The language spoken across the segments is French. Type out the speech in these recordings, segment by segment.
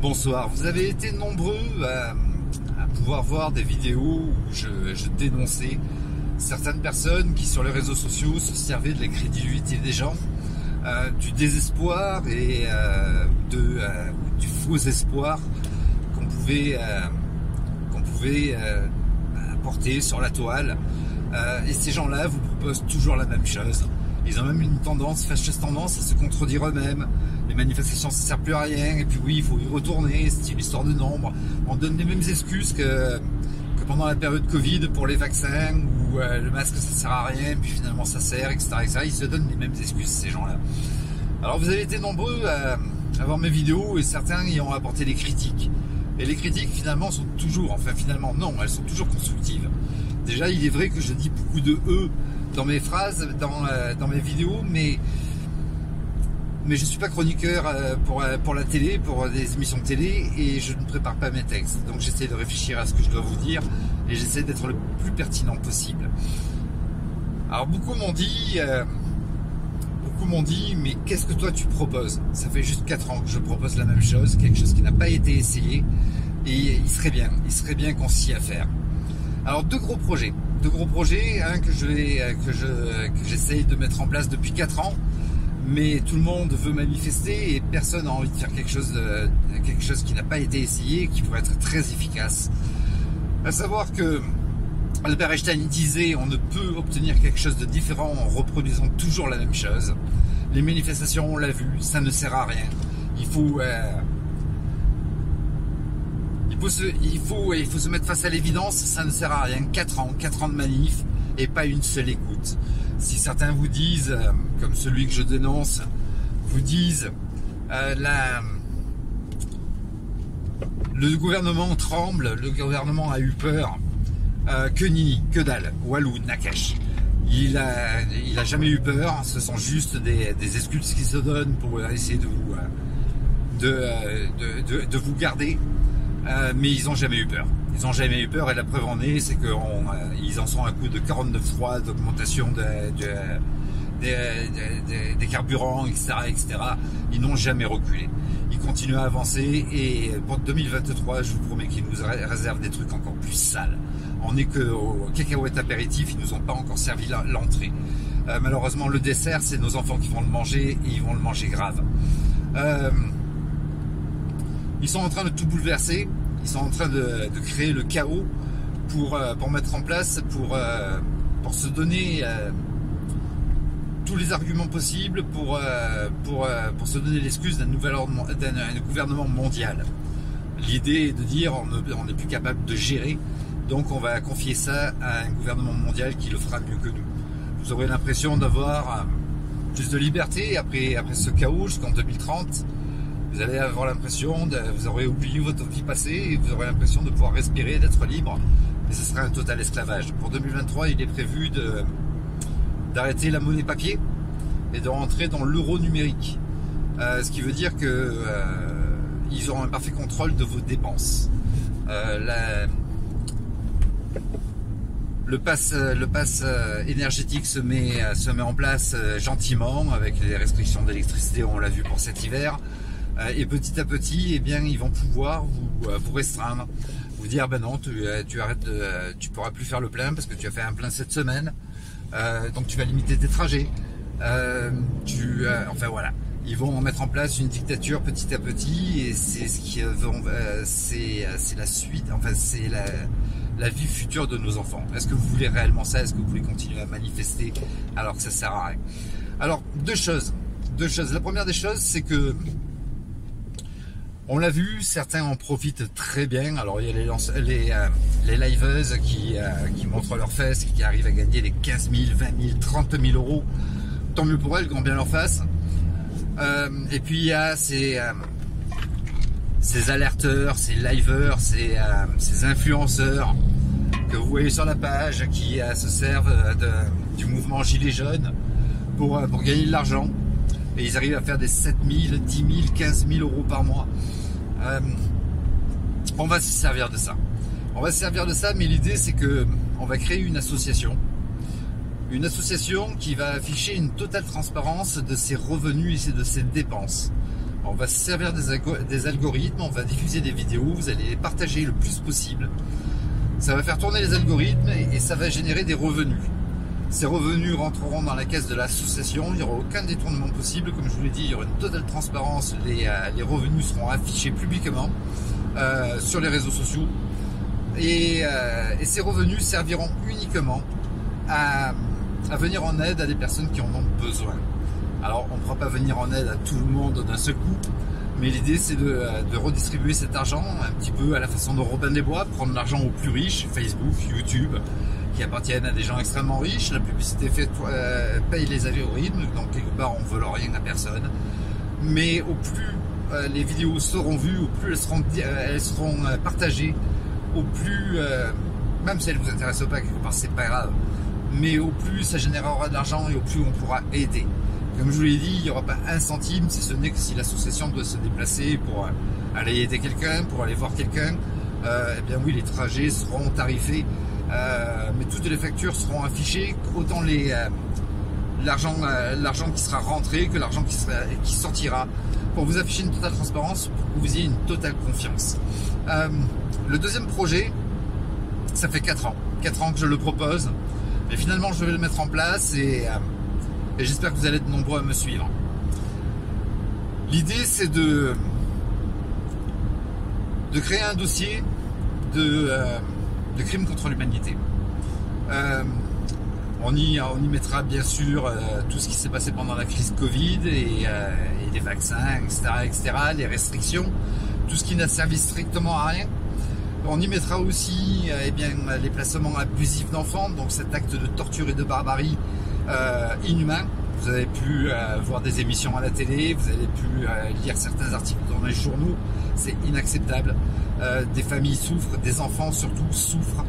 Bonsoir, vous avez été nombreux à pouvoir voir des vidéos où je dénonçais certaines personnes qui sur les réseaux sociaux se servaient de la crédulité des gens, du désespoir et du faux espoir qu'on pouvait porter sur la toile. Et ces gens-là vous proposent toujours la même chose. Ils ont même une fâcheuse tendance à se contredire eux-mêmes. Les manifestations ça ne sert plus à rien, et puis oui, il faut y retourner, c'est une histoire de nombre. On donne les mêmes excuses que pendant la période Covid pour les vaccins, où le masque ça sert à rien, puis finalement ça sert, etc., etc. Ils se donnent les mêmes excuses, ces gens-là. Alors vous avez été nombreux à voir mes vidéos, et certains y ont apporté des critiques. Et les critiques finalement sont toujours, elles sont toujours constructives. Déjà, il est vrai que je dis beaucoup de « eux » dans mes phrases, dans mes vidéos, mais je ne suis pas chroniqueur pour la télé, pour des émissions de télé, et je ne prépare pas mes textes. Donc j'essaie de réfléchir à ce que je dois vous dire, et j'essaie d'être le plus pertinent possible. Alors beaucoup m'ont dit, mais qu'est-ce que toi tu proposes? Ça fait juste 4 ans que je propose la même chose, quelque chose qui n'a pas été essayé, et il serait bien qu'on s'y affaire. Alors deux gros projets, que j'essaye de mettre en place depuis 4 ans, mais tout le monde veut manifester et personne n'a envie de faire quelque chose qui n'a pas été essayé et qui pourrait être très efficace. À savoir que Albert Einstein disait on ne peut obtenir quelque chose de différent en reproduisant toujours la même chose. Les manifestations, on l'a vu, ça ne sert à rien. Il faut se mettre face à l'évidence, ça ne sert à rien. 4 ans de manif et pas une seule écoute. Si certains vous disent, comme celui que je dénonce, vous disent le gouvernement tremble, le gouvernement a eu peur, que nini, que dalle, walou, nakash. Il a jamais eu peur, ce sont juste des excuses qui se donnent pour essayer de vous garder. Mais ils n'ont jamais eu peur. Ils n'ont jamais eu peur, et la preuve en est, c'est qu'ils en sont à coup de 49.3 d'augmentation des carburants, etc., etc. Ils n'ont jamais reculé. Ils continuent à avancer, et pour 2023, je vous promets qu'ils nous réservent des trucs encore plus sales. On n'est qu'au cacahuète apéritif, ils nous ont pas encore servi l'entrée. Malheureusement, le dessert, c'est nos enfants qui vont le manger, et ils vont le manger grave. Ils sont en train de tout bouleverser, ils sont en train de créer le chaos pour mettre en place, pour se donner tous les arguments possibles pour se donner l'excuse d'un gouvernement mondial. L'idée est de dire on n'est plus capable de gérer, donc on va confier ça à un gouvernement mondial qui le fera mieux que nous. Vous aurez l'impression d'avoir plus de liberté après ce chaos jusqu'en 2030. Vous allez avoir l'impression, vous aurez oublié votre vie passée, et vous aurez l'impression de pouvoir respirer, d'être libre, et ce sera un total esclavage. Pour 2023, il est prévu d'arrêter la monnaie papier et de rentrer dans l'euro numérique. Ce qui veut dire que ils auront un parfait contrôle de vos dépenses. Le pass énergétique se met en place gentiment, avec les restrictions d'électricité, on l'a vu pour cet hiver. Et petit à petit, eh bien, ils vont pouvoir vous restreindre, vous dire ben non, tu arrêtes, tu pourras plus faire le plein parce que tu as fait un plein cette semaine, donc tu vas limiter tes trajets. Enfin voilà, ils vont mettre en place une dictature petit à petit, et c'est ce qui c'est la suite, enfin c'est la vie future de nos enfants. Est-ce que vous voulez réellement ça? Est-ce que vous voulez continuer à manifester alors que ça sert à rien? Alors deux choses. La première des choses, c'est que on l'a vu, certains en profitent très bien. Alors il y a les liveuses qui montrent leurs fesses, qui arrivent à gagner les 15 000, 20 000, 30 000 euros. Tant mieux pour elles, grand bien leur face. Et puis il y a ces alerteurs, ces liveurs, ces influenceurs que vous voyez sur la page, qui se servent du mouvement Gilets jaunes pour gagner de l'argent. Et ils arrivent à faire des 7 000, 10 000, 15 000 euros par mois. On va se servir de ça. Mais l'idée, c'est que on va créer une association qui va afficher une totale transparence de ses revenus et de ses dépenses. On va se servir des algorithmes, on va diffuser des vidéos, vous allez les partager le plus possible. Ça va faire tourner les algorithmes et ça va générer des revenus. Ces revenus rentreront dans la caisse de l'association, il n'y aura aucun détournement possible. Comme je vous l'ai dit, il y aura une totale transparence, les revenus seront affichés publiquement sur les réseaux sociaux. Et ces revenus serviront uniquement à venir en aide à des personnes qui en ont besoin. Alors on ne pourra pas venir en aide à tout le monde d'un seul coup, mais l'idée c'est de redistribuer cet argent un petit peu à la façon de Robin des Bois, prendre l'argent aux plus riches, Facebook, YouTube, qui appartiennent à des gens extrêmement riches. La publicité paye les algorithmes, donc quelque part on ne vole rien à personne. Mais au plus les vidéos seront vues, au plus elles seront partagées, au plus, même si elles ne vous intéressent pas quelque part, c'est pas grave, mais au plus ça générera de l'argent et au plus on pourra aider. Comme je vous l'ai dit, il n'y aura pas un centime, si ce n'est que si l'association doit se déplacer pour aller aider quelqu'un, pour aller voir quelqu'un, eh bien oui, les trajets seront tarifés, mais toutes les factures seront affichées, autant l'argent qui sera rentré que l'argent qui sortira, pour vous afficher une totale transparence, pour que vous ayez une totale confiance. Le deuxième projet, ça fait 4 ans que je le propose, mais finalement je vais le mettre en place et j'espère que vous allez être nombreux à me suivre. L'idée c'est de créer un dossier de crimes contre l'humanité. On y mettra bien sûr tout ce qui s'est passé pendant la crise Covid et les vaccins, etc., les restrictions, tout ce qui n'a servi strictement à rien. On y mettra aussi les placements abusifs d'enfants, donc cet acte de torture et de barbarie inhumain. Vous avez pu voir des émissions à la télé, vous avez pu lire certains articles dans les journaux, c'est inacceptable. Des familles souffrent, des enfants surtout souffrent,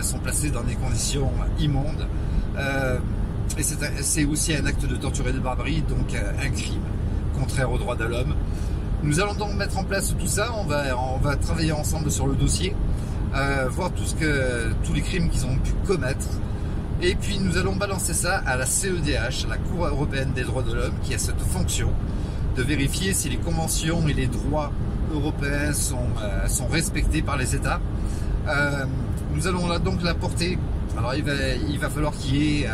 sont placés dans des conditions immondes. Et c'est aussi un acte de torture et de barbarie, donc un crime contraire aux droits de l'homme. Nous allons donc mettre en place tout ça, on va travailler ensemble sur le dossier, voir tous les crimes qu'ils ont pu commettre. Et puis nous allons balancer ça à la CEDH, la Cour européenne des droits de l'homme, qui a cette fonction de vérifier si les conventions et les droits européens sont respectés par les États. Nous allons là donc la porter. Alors il va falloir qu'il y ait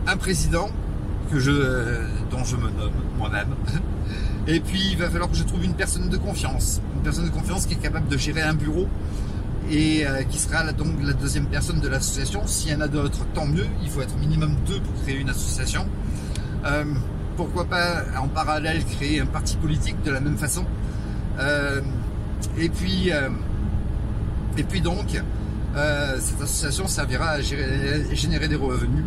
un président dont je me nomme moi-même. Et puis il va falloir que je trouve une personne de confiance qui est capable de gérer un bureau et qui sera donc la deuxième personne de l'association. S'il y en a d'autres, tant mieux. Il faut être minimum 2 pour créer une association. Pourquoi pas en parallèle créer un parti politique de la même façon. Et puis donc cette association servira à générer des revenus.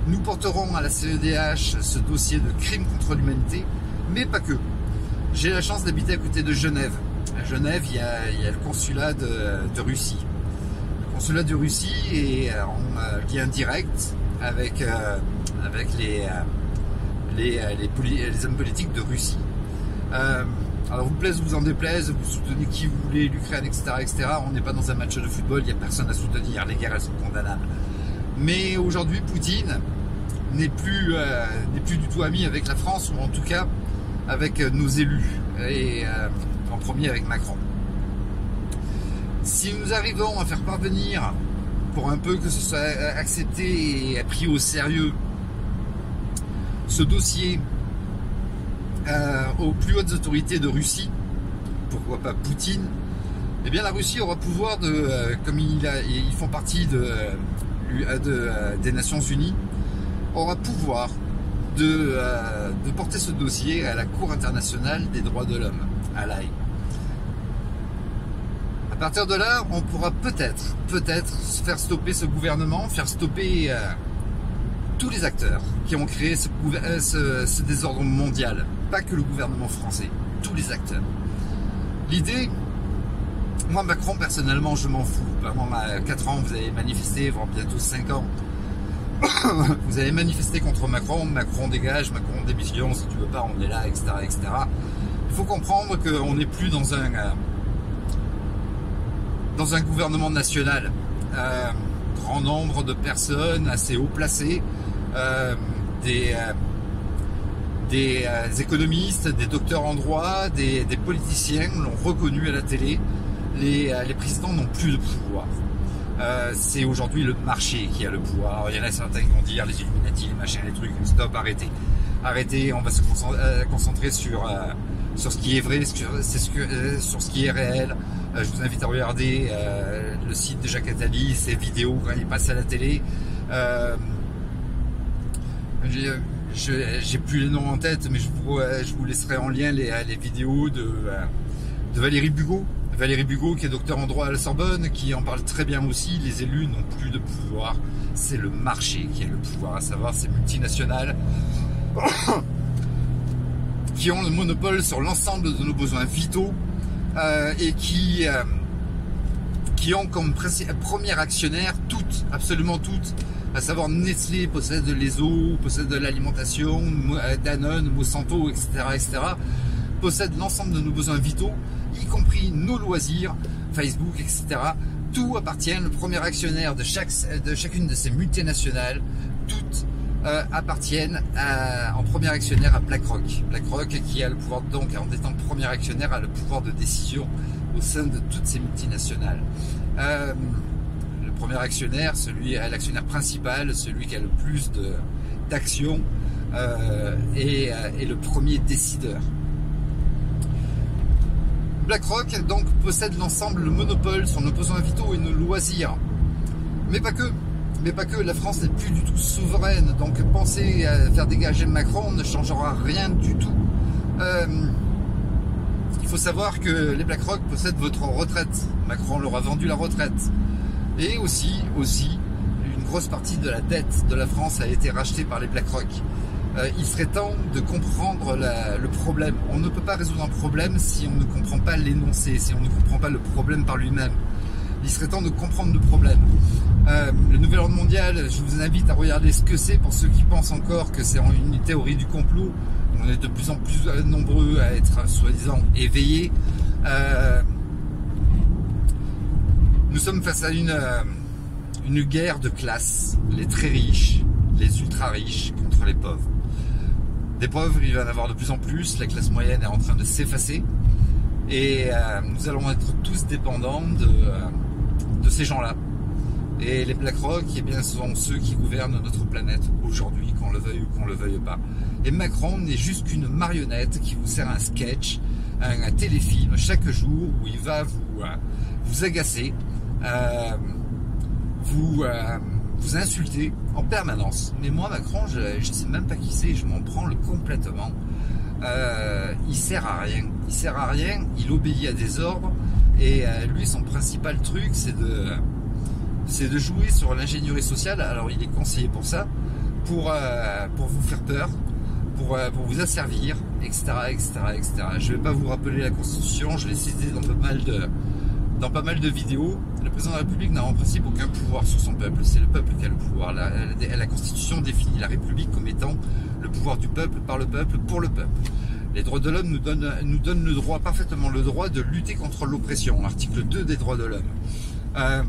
Nous porterons à la CEDH ce dossier de crimes contre l'humanité, mais pas que. J'ai la chance d'habiter à côté de Genève. À Genève, il y a le consulat de Russie. Le consulat de Russie est en lien direct avec les hommes politiques de Russie. Alors vous plaise ou vous en déplaise, vous soutenez qui vous voulez, l'Ukraine, etc. On n'est pas dans un match de football, il n'y a personne à soutenir, les guerres elles sont condamnables. Mais aujourd'hui, Poutine n'est plus du tout ami avec la France, ou en tout cas avec nos élus, et en premier avec Macron. Si nous arrivons à faire parvenir, pour un peu que ce soit accepté et pris au sérieux, ce dossier aux plus hautes autorités de Russie, pourquoi pas Poutine, eh bien la Russie aura pouvoir comme ils font partie des Nations Unies, aura pouvoir de porter ce dossier à la Cour internationale des droits de l'homme, à l'AI. À partir de là, on pourra peut-être faire stopper ce gouvernement, faire stopper tous les acteurs qui ont créé ce désordre mondial, pas que le gouvernement français, tous les acteurs. L'idée, moi Macron personnellement je m'en fous. Pendant 4 ans vous avez manifesté, voire bientôt 5 ans, vous avez manifesté contre Macron, Macron dégage, Macron démission, si tu veux pas on est là, etc. Il faut comprendre qu'on n'est plus dans un gouvernement national. Grand nombre de personnes assez haut placées, des des économistes, des docteurs en droit, des politiciens l'ont reconnu à la télé. Les présidents n'ont plus de pouvoir. C'est aujourd'hui le marché qui a le pouvoir. Alors, il y en a certains qui vont dire les Illuminati, les machins, les trucs. Stop, arrêtez. On va se concentrer sur ce qui est vrai, sur ce qui est réel. Je vous invite à regarder le site de Jacques Attali, ses vidéos quand il passe à la télé. J'ai plus les noms en tête, mais je vous laisserai en lien les vidéos de Valérie Bugeaud. Valérie Bugeaud, qui est docteur en droit à la Sorbonne, qui en parle très bien aussi. Les élus n'ont plus de pouvoir. C'est le marché qui a le pouvoir, à savoir ces multinationales qui ont le monopole sur l'ensemble de nos besoins vitaux et qui ont comme premier actionnaire toutes, absolument toutes, à savoir Nestlé possède les eaux, possède de l'alimentation, Danone, Monsanto, etc., possède l'ensemble de nos besoins vitaux, y compris nos loisirs, Facebook, etc. Tout appartient, le premier actionnaire de chacune de ces multinationales, toutes appartiennent en premier actionnaire à BlackRock. BlackRock qui a le pouvoir, donc en étant premier actionnaire, a le pouvoir de décision au sein de toutes ces multinationales. Le premier actionnaire, l'actionnaire principal, celui qui a le plus d'actions, est le premier décideur. BlackRock donc possède l'ensemble, le monopole sur nos besoins vitaux et nos loisirs. Mais pas que. La France n'est plus du tout souveraine. Donc penser à faire dégager Macron ne changera rien du tout. Il faut savoir que les BlackRock possèdent votre retraite. Macron leur a vendu la retraite. Et aussi, une grosse partie de la dette de la France a été rachetée par les BlackRock. Il serait temps de comprendre le problème. On ne peut pas résoudre un problème si on ne comprend pas l'énoncé, si on ne comprend pas le problème par lui-même. Il serait temps de comprendre le problème. Le nouvel ordre mondial, je vous invite à regarder ce que c'est pour ceux qui pensent encore que c'est une théorie du complot. On est de plus en plus nombreux à être soi-disant éveillés. Nous sommes face à une guerre de classe. Les très riches, les ultra riches contre les pauvres. Des pauvres, il va y en avoir de plus en plus. La classe moyenne est en train de s'effacer. Et nous allons être tous dépendants de ces gens-là. Et les BlackRock, eh bien, sont ceux qui gouvernent notre planète aujourd'hui, qu'on le veuille ou qu'on le veuille pas. Et Macron n'est juste qu'une marionnette qui vous sert un sketch, un téléfilm chaque jour où il va vous agacer, vous insulter en permanence. Mais moi, Macron, je ne sais même pas qui c'est, je m'en branle complètement. Il sert à rien. Il sert à rien, il obéit à des ordres. Et lui, son principal truc, c'est de jouer sur l'ingénierie sociale. Alors, il est conseillé pour ça, pour vous faire peur, pour vous asservir, etc., etc., etc. Je ne vais pas vous rappeler la Constitution, je l'ai cité dans pas mal de vidéos. Le président de la République n'a en principe aucun pouvoir sur son peuple. C'est le peuple qui a le pouvoir. La Constitution définit la République comme étant le pouvoir du peuple, par le peuple, pour le peuple. Les droits de l'homme nous donnent le droit, parfaitement le droit de lutter contre l'oppression. Article 2 des droits de l'homme.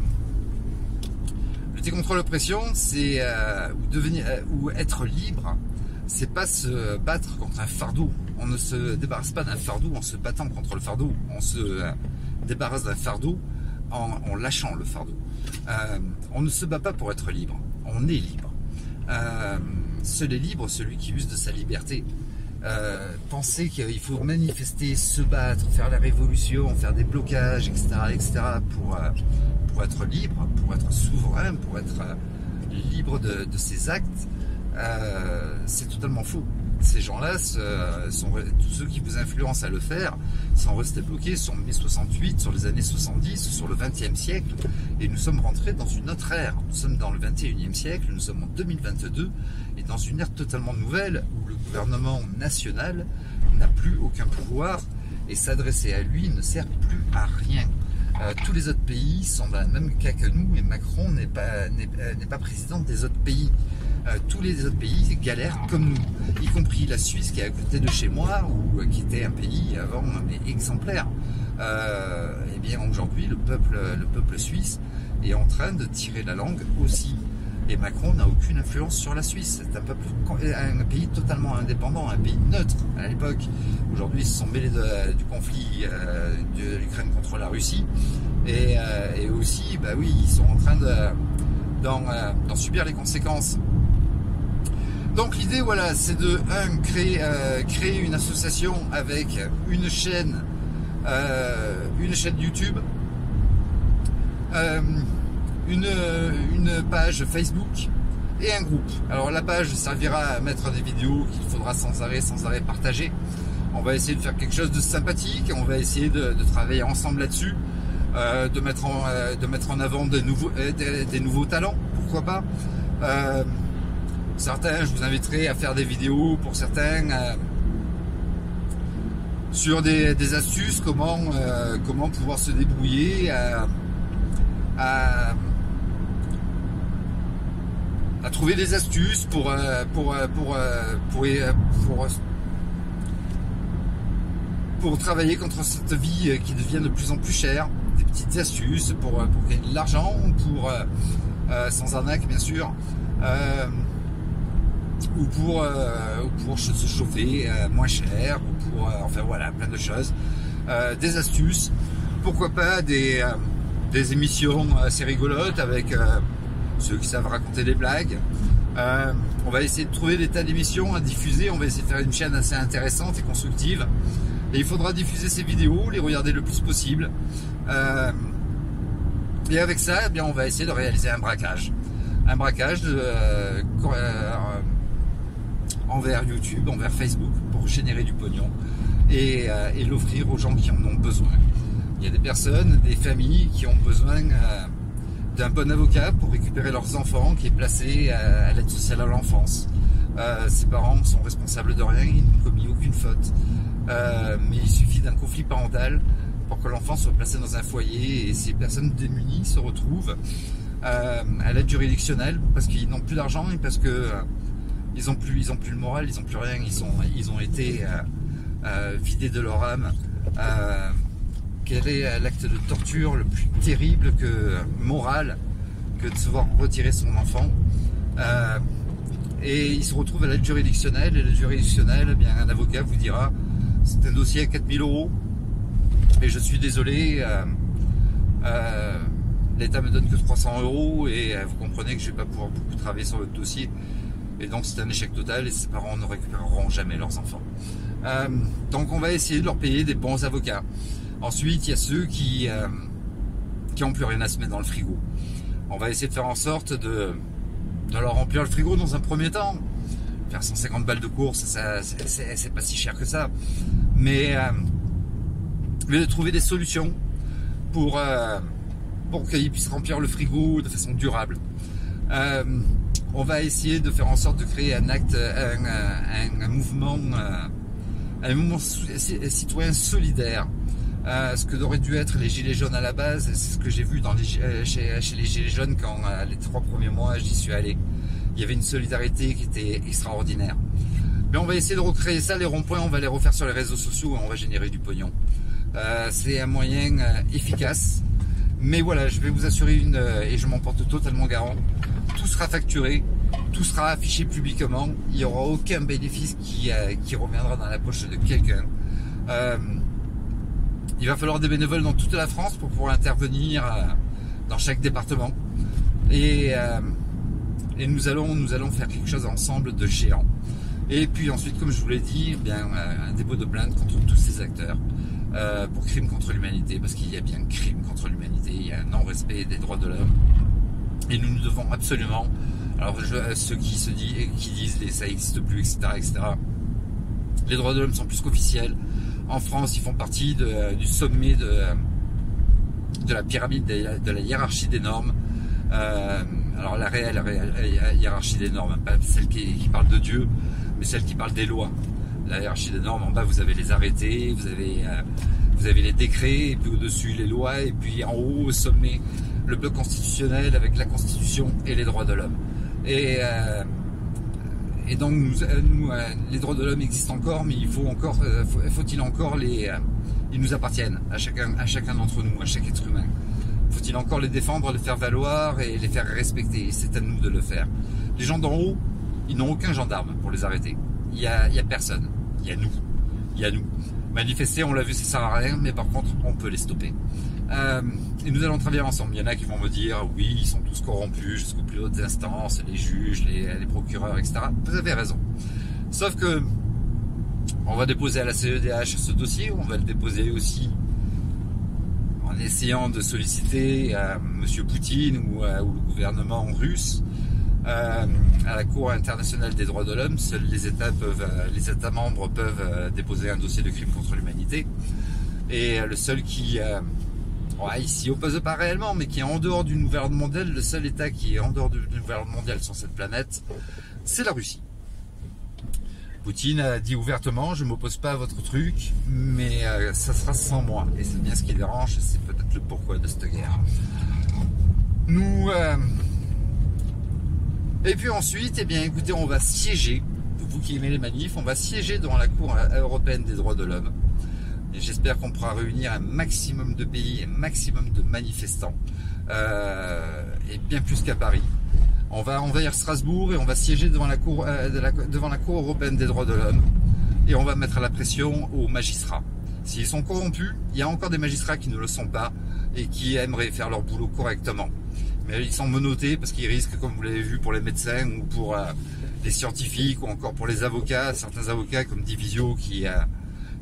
Lutter contre l'oppression, c'est ou être libre, c'est pas se battre contre un fardeau. On ne se débarrasse pas d'un fardeau en se battant contre le fardeau. On se débarrasse d'un fardeau en lâchant le fardeau. On ne se bat pas pour être libre. On est libre. Seul est libre celui qui use de sa liberté. Penser qu'il faut manifester, se battre, faire la révolution, faire des blocages, etc., pour être libre, pour être souverain, pour être libre de ses actes, c'est totalement faux. Ces gens-là, tous ceux qui vous influencent à le faire, sont restés bloqués sur mai 68, sur les années 70, sur le XXe siècle, et nous sommes rentrés dans une autre ère. Nous sommes dans le XXIe siècle, nous sommes en 2022, et dans une ère totalement nouvelle, où le gouvernement national n'a plus aucun pouvoir, et s'adresser à lui ne sert plus à rien. Tous les autres pays sont dans le même cas que nous, et Macron n'est pas président des autres pays. Tous les autres pays galèrent comme nous, y compris la Suisse qui est à côté de chez moi, ou qui était un pays avant mais exemplaire. Et bien aujourd'hui, le peuple suisse est en train de tirer la langue aussi. Et Macron n'a aucune influence sur la Suisse. C'est un pays totalement indépendant, un pays neutre à l'époque. Aujourd'hui, ils se sont mêlés du conflit de l'Ukraine contre la Russie. Et aussi, bah oui, ils sont en train d'en subir les conséquences. Donc l'idée, voilà, c'est de créer une association avec une chaîne YouTube, une page Facebook et un groupe. Alors la page servira à mettre des vidéos qu'il faudra sans arrêt partager. On va essayer de faire quelque chose de sympathique, on va essayer de travailler ensemble là-dessus, de mettre en avant des nouveaux talents, pourquoi pas. Certains, je vous inviterai à faire des vidéos pour certains sur des astuces, comment pouvoir se débrouiller à trouver des astuces pour travailler contre cette vie qui devient de plus en plus chère. Des petites astuces pour gagner de l'argent, sans arnaque bien sûr, ou pour se chauffer moins cher, ou pour enfin voilà, plein de choses, des astuces, pourquoi pas des émissions assez rigolotes avec ceux qui savent raconter des blagues. On va essayer de trouver des tas d'émissions à diffuser, on va essayer de faire une chaîne assez intéressante et constructive, et il faudra diffuser ces vidéos, les regarder le plus possible, et avec ça, eh bien, on va essayer de réaliser un braquage envers YouTube, envers Facebook, pour générer du pognon et l'offrir aux gens qui en ont besoin. Il y a des personnes, des familles qui ont besoin d'un bon avocat pour récupérer leurs enfants qui est placé à l'aide sociale à l'enfance. Ses parents sont responsables de rien, ils n'ont commis aucune faute, mais il suffit d'un conflit parental pour que l'enfant soit placé dans un foyer, et ces personnes démunies se retrouvent à l'aide juridictionnelle parce qu'ils n'ont plus d'argent et parce que ils ont plus le moral, ils ont plus rien, ils ont été vidés de leur âme. Quel est l'acte de torture le plus terrible moral que de se voir retirer son enfant, et ils se retrouvent à l'aide juridictionnelle, et l'aide juridictionnelle, eh bien, un avocat vous dira c'est un dossier à 4000 €, et je suis désolé, l'État me donne que 300 €, et vous comprenez que je ne vais pas pouvoir beaucoup travailler sur votre dossier, et donc c'est un échec total, et ses parents ne récupéreront jamais leurs enfants. Donc on va essayer de leur payer des bons avocats. Ensuite, il y a ceux qui ont plus rien à se mettre dans le frigo. On va essayer de faire en sorte de leur remplir le frigo dans un premier temps. Faire 150 balles de course, c'est pas si cher que ça. Mais de trouver des solutions pour qu'ils puissent remplir le frigo de façon durable. On va essayer de faire en sorte de créer un mouvement citoyen solidaire. Ce que auraient dû être les gilets jaunes à la base, c'est ce que j'ai vu chez les gilets jaunes quand les 3 premiers mois j'y suis allé. Il y avait une solidarité qui était extraordinaire. Mais on va essayer de recréer ça, les ronds-points, on va les refaire sur les réseaux sociaux et on va générer du pognon. C'est un moyen efficace, mais voilà, je vais vous assurer et je m'en porte totalement garant, tout sera facturé, tout sera affiché publiquement, il n'y aura aucun bénéfice qui reviendra dans la poche de quelqu'un. Il va falloir des bénévoles dans toute la France pour pouvoir intervenir dans chaque département. Et nous allons faire quelque chose ensemble de géant. Et puis ensuite, comme je vous l'ai dit, eh bien, un dépôt de plainte contre tous ces acteurs pour crime contre l'humanité, parce qu'il y a bien crime contre l'humanité, il y a un non-respect des droits de l'homme. Et nous devons absolument, alors ceux qui disent ça n'existe plus, etc., les droits de l'homme sont plus qu'officiels. En France, ils font partie du sommet de la pyramide de la hiérarchie des normes. Alors la réelle hiérarchie des normes, pas celle qui parle de Dieu, mais celle qui parle des lois. La hiérarchie des normes, en bas vous avez les arrêtés, vous avez les décrets, et puis au-dessus les lois, et puis en haut au sommet le bloc constitutionnel avec la Constitution et les droits de l'homme. Et donc les droits de l'homme existent encore, mais faut-il encore ils nous appartiennent à chacun d'entre nous, à chaque être humain. Faut-il encore les défendre, les faire valoir et les faire respecter? C'est à nous de le faire. Les gens d'en haut, ils n'ont aucun gendarme pour les arrêter. Il y a personne. Il y a nous. Il y a nous. Manifester, on l'a vu, ça sert à rien, mais par contre, on peut les stopper. Et nous allons travailler ensemble. Il y en a qui vont me dire, oui, ils sont tous corrompus jusqu'aux plus hautes instances, les juges, les procureurs, etc. Vous avez raison. Sauf que on va déposer à la CEDH ce dossier, on va le déposer aussi en essayant de solliciter M. Poutine ou le gouvernement russe à la Cour internationale des droits de l'homme. Seuls les États membres peuvent déposer un dossier de crime contre l'humanité. Et le seul qui il s'y oppose pas réellement, mais qui est en dehors du nouvel ordre mondial, le seul État qui est en dehors du nouvel ordre mondial sur cette planète, c'est la Russie. Poutine a dit ouvertement, je ne m'oppose pas à votre truc, mais ça sera sans moi. Et c'est bien ce qui dérange, c'est peut-être le pourquoi de cette guerre. Et puis ensuite, eh bien, écoutez, on va siéger, vous qui aimez les manifs, on va siéger devant la Cour européenne des droits de l'homme. Et j'espère qu'on pourra réunir un maximum de pays, un maximum de manifestants, et bien plus qu'à Paris. On va envahir Strasbourg et on va siéger devant la Cour européenne des droits de l'homme. Et on va mettre la pression aux magistrats. S'ils sont corrompus, il y a encore des magistrats qui ne le sont pas et qui aimeraient faire leur boulot correctement. Mais ils sont menottés parce qu'ils risquent, comme vous l'avez vu pour les médecins ou pour les scientifiques ou encore pour les avocats, certains avocats comme Divisio qui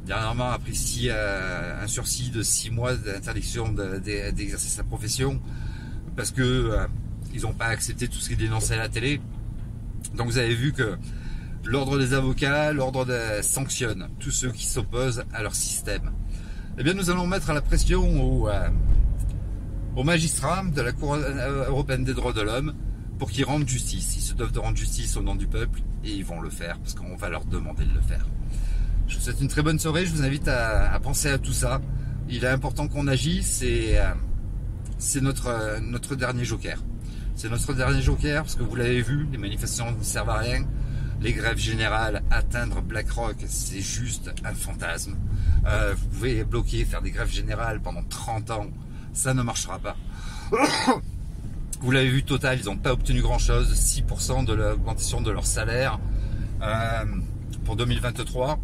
dernièrement a pris un sursis de 6 mois d'interdiction d'exercer sa profession parce que ils n'ont pas accepté tout ce qui est dénoncé à la télé. Donc vous avez vu que l'ordre des avocats, sanctionne tous ceux qui s'opposent à leur système. Eh bien nous allons mettre la pression aux magistrats de la Cour européenne des droits de l'homme pour qu'ils rendent justice. Ils se doivent de rendre justice au nom du peuple et ils vont le faire parce qu'on va leur demander de le faire. Je vous souhaite une très bonne soirée, je vous invite à penser à tout ça. Il est important qu'on agisse et c'est notre dernier joker. C'est notre dernier joker parce que vous l'avez vu, les manifestations ne servent à rien. Les grèves générales, atteindre BlackRock, c'est juste un fantasme. Vous pouvez bloquer, faire des grèves générales pendant 30 ans, ça ne marchera pas. Vous l'avez vu, Total, ils n'ont pas obtenu grand-chose, 6% de l'augmentation de leur salaire pour 2023.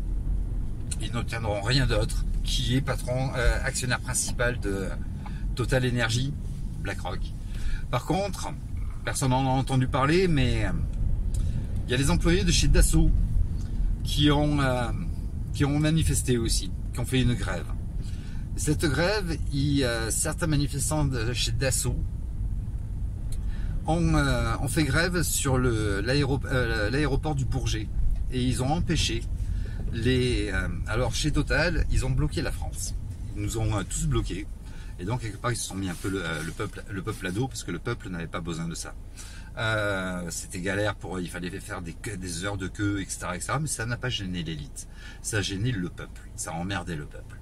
Ils n'obtiendront rien d'autre. Qui est actionnaire principal de Total Energy, BlackRock. Par contre, personne n'en a entendu parler, mais il y a les employés de chez Dassault qui ont manifesté aussi, qui ont fait une grève. Cette grève, certains manifestants de chez Dassault ont fait grève sur l'aéroport du Bourget et ils ont empêché alors chez Total, ils ont bloqué la France. Ils nous ont tous bloqués. Et donc quelque part ils se sont mis un peu le peuple à dos parce que le peuple n'avait pas besoin de ça. C'était galère il fallait faire des heures de queue, etc., etc. Mais ça n'a pas gêné l'élite. Ça a gêné le peuple. Ça a emmerdé le peuple.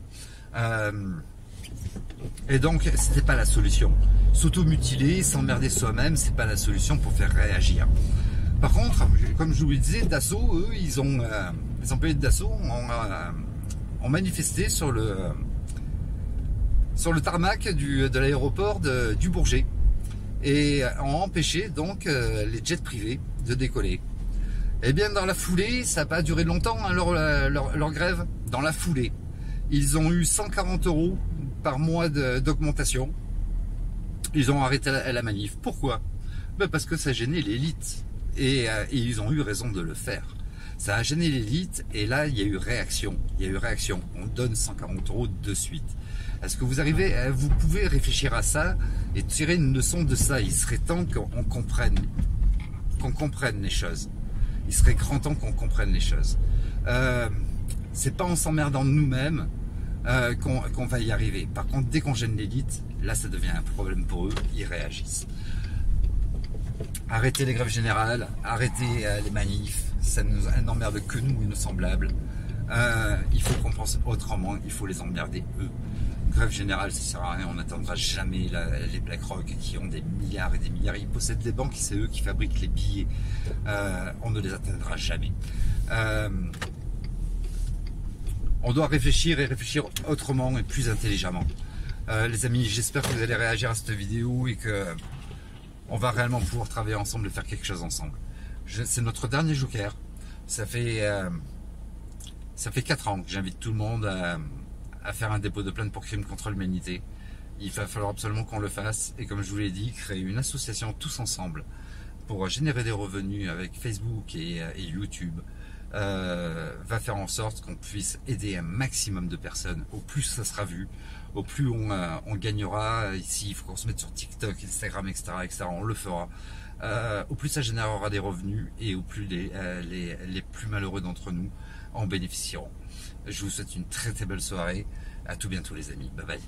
Et donc c'était pas la solution. S'automutiler, s'emmerder soi-même, c'est pas la solution pour faire réagir. Par contre, comme je vous le disais, Dassault, eux, les employés de Dassault ont manifesté sur le tarmac de l'aéroport du Bourget et ont empêché donc les jets privés de décoller. Et bien dans la foulée, ça n'a pas duré longtemps hein, leur grève. Dans la foulée, ils ont eu 140 € par mois d'augmentation. Ils ont arrêté la manif. Pourquoi? Parce que ça gênait l'élite et ils ont eu raison de le faire. Ça a gêné l'élite et là il y a eu réaction. On donne 140 € de suite. Est-ce que vous pouvez réfléchir à ça et tirer une leçon de ça? Il serait temps qu'on comprenne les choses. Il serait grand temps qu'on comprenne les choses. C'est pas en s'emmerdant nous-mêmes qu'on va y arriver. Par contre, dès qu'on gêne l'élite, là ça devient un problème pour eux, ils réagissent. Arrêtez les grèves générales, arrêtez les manifs, ça n'emmerde que nous et nos semblables. Il faut qu'on pense autrement, il faut les emmerder eux. Grève générale, ça sert à rien, on n'atteindra jamais les BlackRock qui ont des milliards et des milliards. Ils possèdent des banques, c'est eux qui fabriquent les billets. On ne les atteindra jamais. On doit réfléchir et réfléchir autrement et plus intelligemment. Les amis, j'espère que vous allez réagir à cette vidéo et que on va réellement pouvoir travailler ensemble et faire quelque chose ensemble. C'est notre dernier Joker. Ça fait 4 ans que j'invite tout le monde à faire un dépôt de plainte pour crime contre l'humanité. Il va falloir absolument qu'on le fasse et, comme je vous l'ai dit, créer une association tous ensemble pour générer des revenus avec Facebook et YouTube. Va faire en sorte qu'on puisse aider un maximum de personnes. Au plus ça sera vu, au plus on gagnera. Ici, il faut qu'on se mette sur TikTok, Instagram, etc. On le fera. Au plus ça générera des revenus et au plus les plus malheureux d'entre nous en bénéficieront. Je vous souhaite une très très belle soirée. À tout bientôt les amis. Bye bye.